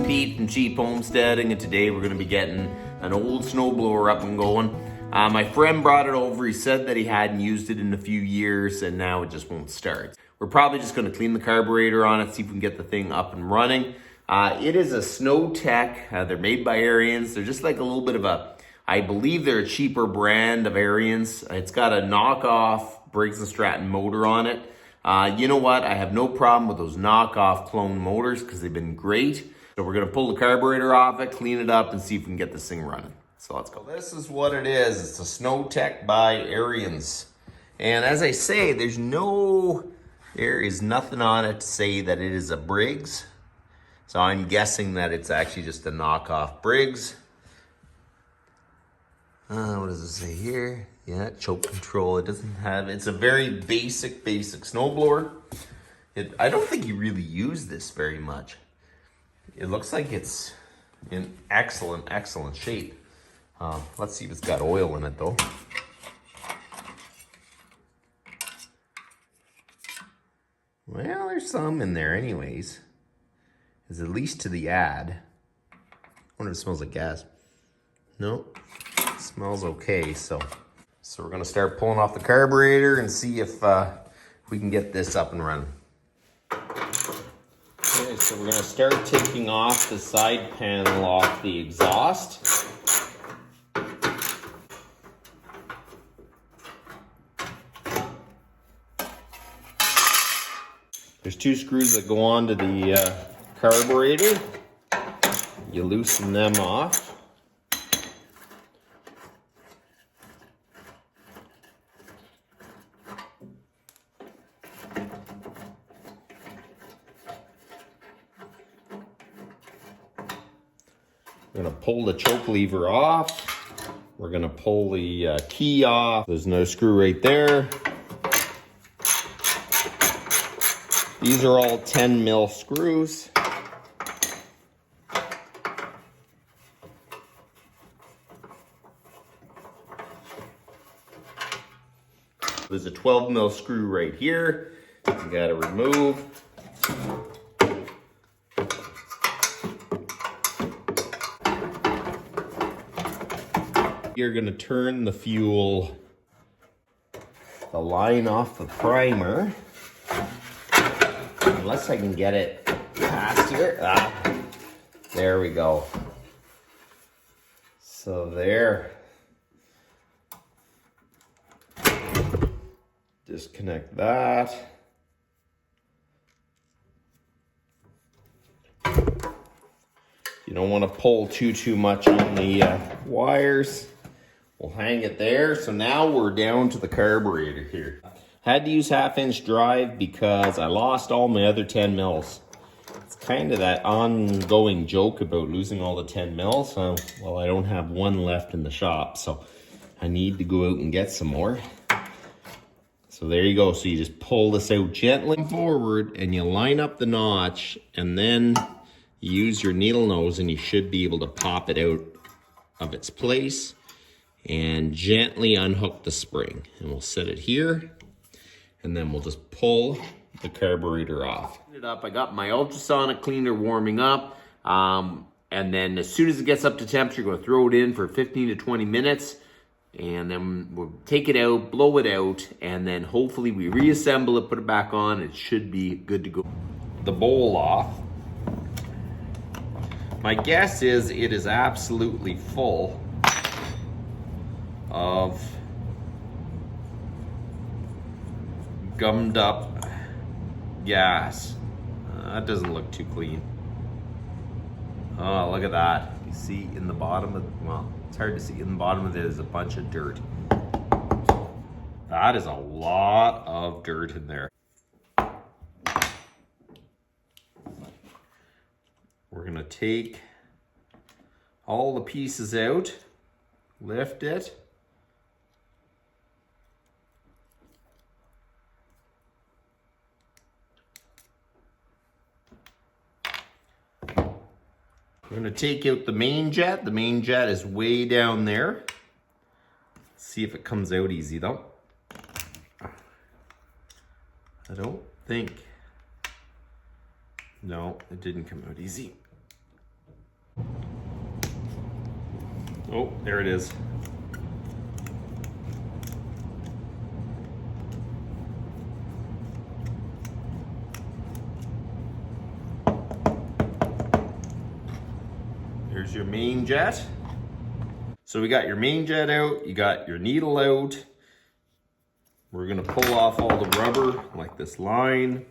Pete from Cheap Homesteading, and today we're going to be getting an old snowblower up and going. My friend brought it over. He said that he hadn't used it in a few years and now it just won't start. We're probably just going to clean the carburetor on it, see if we can get the thing up and running. It is a Snow Teck. They're made by Ariens. They're just like a little bit of a, I believe they're a cheaper brand of Ariens. It's got a knockoff Briggs Stratton motor on it. You know what? I have no problem with those knockoff clone motors because they've been great. So we're gonna pull the carburetor off it, clean it up, and see if we can get this thing running. So let's go. This is what it is. It's a Snow Teck by Ariens. And as I say, there is nothing on it to say that it is a Briggs. So I'm guessing that it's actually just a knockoff Briggs. What does it say here? Yeah, choke control. It doesn't have, it's a very basic snowblower. I don't think you really use this very much. It looks like it's in excellent shape. Let's see if it's got oil in it though. Well, there's some in there anyways. It's at least to the ad. I wonder if it smells like gas. Nope, it smells okay. So we're gonna start pulling off the carburetor and see if we can get this up and running. Okay, so we're gonna start taking off the side panel off the exhaust. There's two screws that go onto the carburetor. You loosen them off. We're gonna pull the choke lever off. We're gonna pull the key off. There's another screw right there. These are all 10 mil screws. There's a 12 mil screw right here. You gotta remove. You're gonna turn the line off the primer. Unless I can get it past here. There we go. So there. Disconnect that. You don't want to pull too much on the wires. We'll hang it there. So now we're down to the carburetor here. Had to use 1/2-inch drive because I lost all my other 10 mils. It's kind of that ongoing joke about losing all the 10 mils. Well, I don't have one left in the shop, so I need to go out and get some more. So there you go. So you just pull this out gently forward and you line up the notch and then you use your needle nose and you should be able to pop it out of its place and gently unhook the spring. And we'll set it here. And then we'll just pull the carburetor off. I got my ultrasonic cleaner warming up. And then as soon as it gets up to temperature, we're going to throw it in for 15 to 20 minutes. And then we'll take it out, blow it out, and then hopefully we reassemble it, put it back on. It should be good to go. The bowl off. My guess is it is absolutely full of gummed up gas. That doesn't look too clean. Oh, look at that. You see in the bottom of, well, it's hard to see. In the bottom of it is a bunch of dirt. That is a lot of dirt in there. We're gonna take all the pieces out, lift it. We're gonna take out the main jet. The main jet is way down there. Let's see if it comes out easy though. I don't think. No, it didn't come out easy. Oh, there it is. Here's your main jet. So we got your main jet out, you got your needle out. We're gonna pull off all the rubber like this line.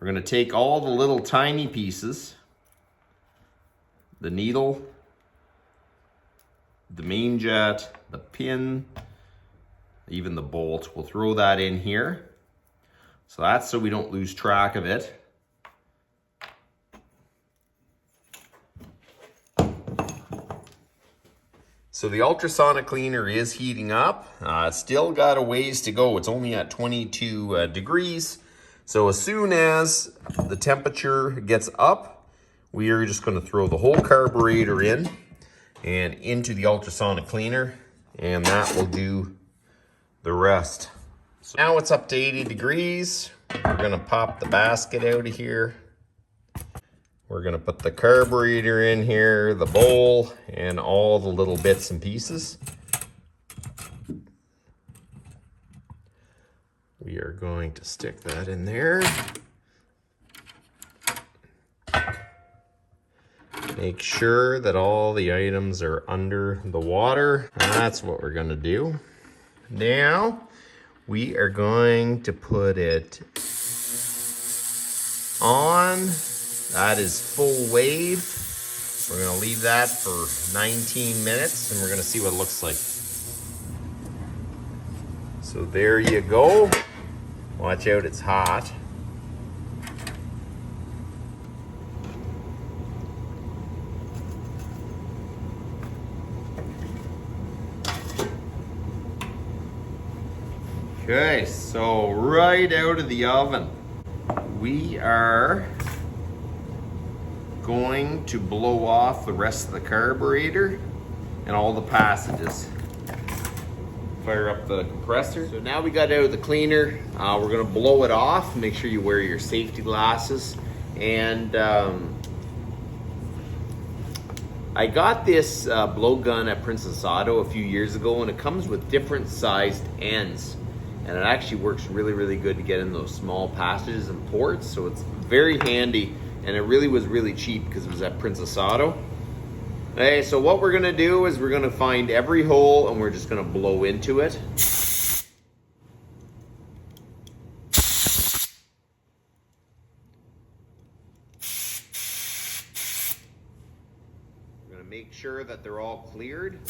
We're gonna take all the little tiny pieces, the needle, the main jet, the pin, even the bolt. We'll throw that in here. So that's so we don't lose track of it. So the ultrasonic cleaner is heating up. Still got a ways to go. It's only at 22 degrees. So as soon as the temperature gets up, we are just going to throw the whole carburetor in and into the ultrasonic cleaner, and that will do the rest. So now it's up to 80 degrees. We're going to pop the basket out of here. We're going to put the carburetor in here, the bowl, and all the little bits and pieces. We are going to stick that in there. Make sure that all the items are under the water. That's what we're going to do. Now, we are going to put it on. That is full wave. We're going to leave that for 19 minutes and we're going to see what it looks like. So there you go. Watch out, it's hot. Okay, so right out of the oven, we are going to blow off the rest of the carburetor and all the passages. Fire up the compressor. So now we got out of the cleaner. We're gonna blow it off. Make sure you wear your safety glasses. And I got this blowgun at Princess Auto a few years ago, and it comes with different sized ends. And it actually works really, really good to get in those small passages and ports. So it's very handy, and it really was really cheap because it was at Princess Auto. Okay, so what we're gonna do is we're gonna find every hole and we're just gonna blow into it. We're gonna make sure that they're all cleared.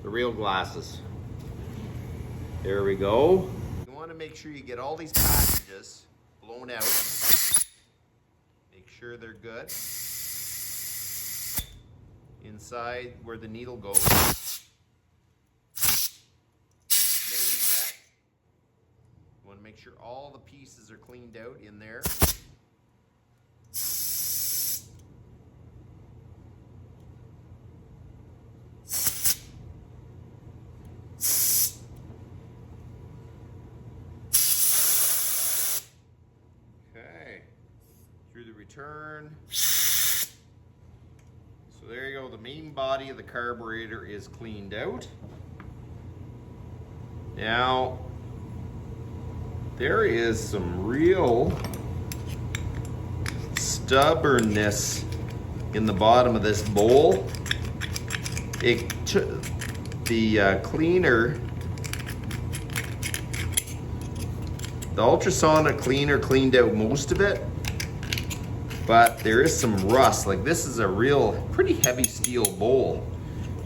The real glasses. There we go. You wanna make sure you get all these passages blown out. Make sure they're good. Inside where the needle goes. You want to make sure all the pieces are cleaned out in there. Through the return. So there you go, the main body of the carburetor is cleaned out. Now, there is some real stubbornness in the bottom of this bowl. It took the cleaner, the ultrasonic cleaner cleaned out most of it, but there is some rust. Like, this is a real pretty heavy steel bowl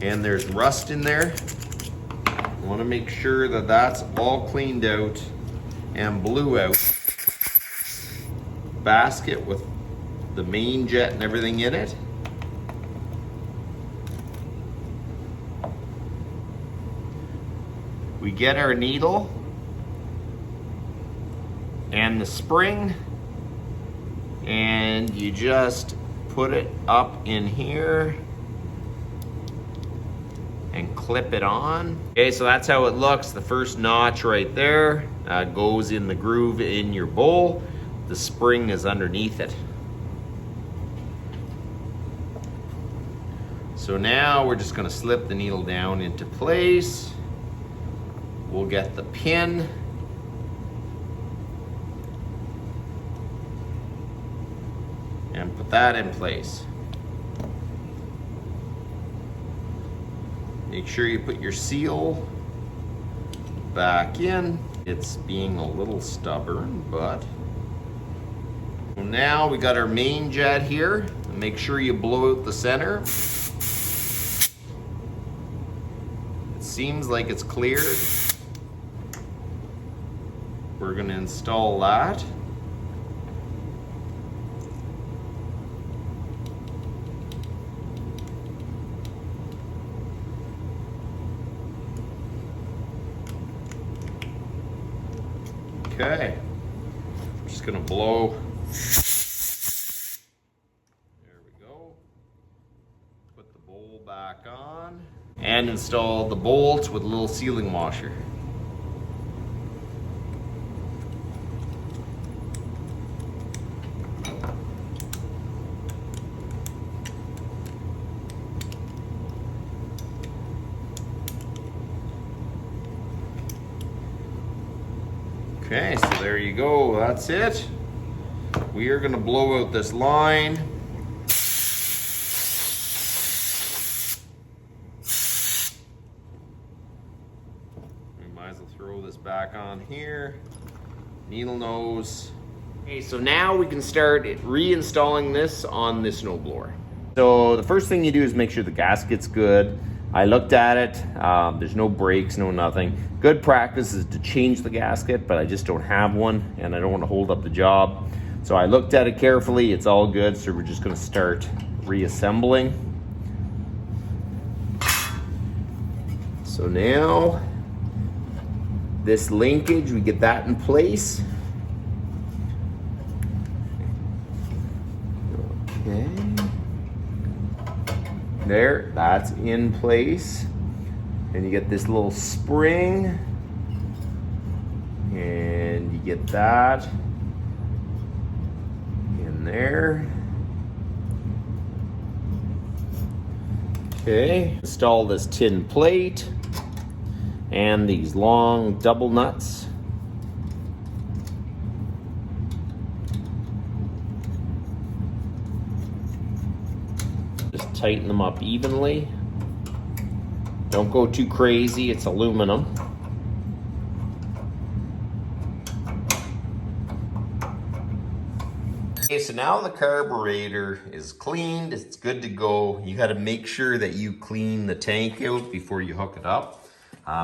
and there's rust in there. I want to make sure that that's all cleaned out and blew out. Basket with the main jet and everything in it. We get our needle and the spring, and you just put it up in here and clip it on. Okay, so that's how it looks. The first notch right there goes in the groove in your bowl. The spring is underneath it. So now we're just gonna slip the needle down into place. We'll get the pin. And put that in place. Make sure you put your seal back in. It's being a little stubborn, but. Now we got our main jet here. Make sure you blow out the center. It seems like it's cleared. We're gonna install that. Okay, I'm just gonna blow. There we go. Put the bowl back on and install the bolts with a little sealing washer. Okay, so there you go, that's it. We are gonna blow out this line. We might as well throw this back on here. Needle nose. Okay, so now we can start reinstalling this on the snowblower. So the first thing you do is make sure the gasket's good. I looked at it, there's no breaks, no nothing. Good practice is to change the gasket, but I just don't have one and I don't want to hold up the job. So I looked at it carefully, it's all good, so we're just gonna start reassembling. So now, this linkage, we get that in place. Okay. There, that's in place. And you get this little spring. And you get that in there. Okay, install this tin plate and these long double nuts. Just tighten them up evenly. Don't go too crazy, it's aluminum. Okay, so now the carburetor is cleaned, it's good to go. You gotta make sure that you clean the tank out before you hook it up.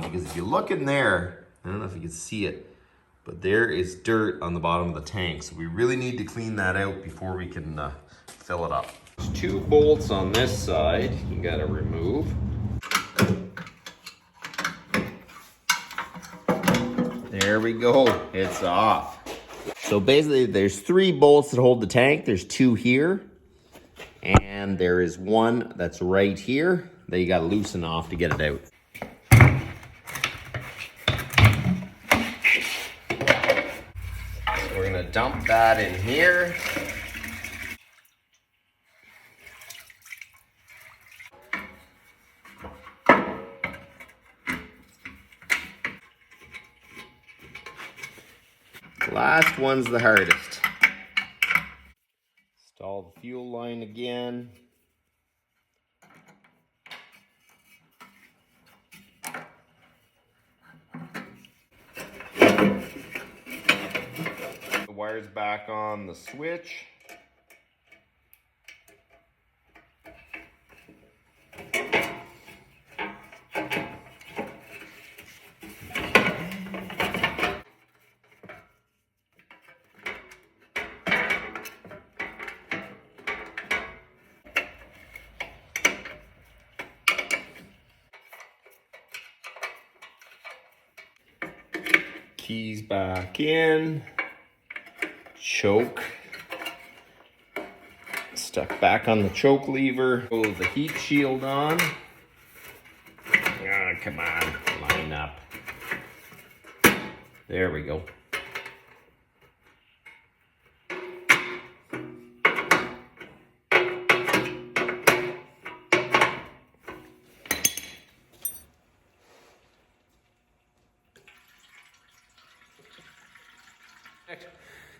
Because if you look in there, I don't know if you can see it, but there is dirt on the bottom of the tank. So we really need to clean that out before we can fill it up. There's 2 bolts on this side you gotta remove. There we go, it's off. So basically there's 3 bolts that hold the tank. There's 2 here, and there is 1 that's right here that you gotta loosen off to get it out. So we're gonna dump that in here. Last one's the hardest. Install the fuel line again. The wire's back on the switch. Keys back in, choke stuck back on the choke lever, pull the heat shield on. Oh, come on, line up. There we go.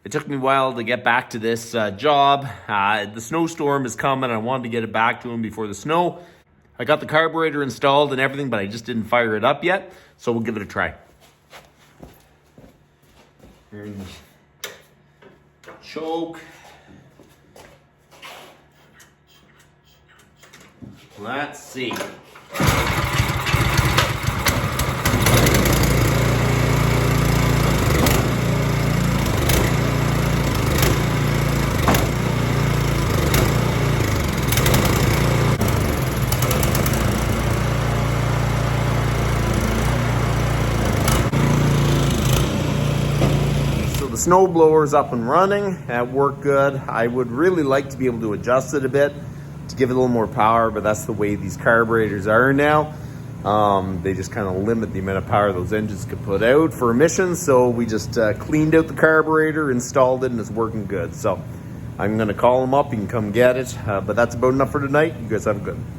It took me a while to get back to this job. The snowstorm is coming. I wanted to get it back to him before the snow. I got the carburetor installed and everything, but I just didn't fire it up yet. So we'll give it a try. Choke. Let's see. The snowblower is up and running. That worked good. I would really like to be able to adjust it a bit to give it a little more power, but that's the way these carburetors are now. They just kind of limit the amount of power those engines can put out for emissions. So we just cleaned out the carburetor, installed it, and it's working good. So I'm going to call them up. You can come get it. But that's about enough for tonight. You guys have a good one.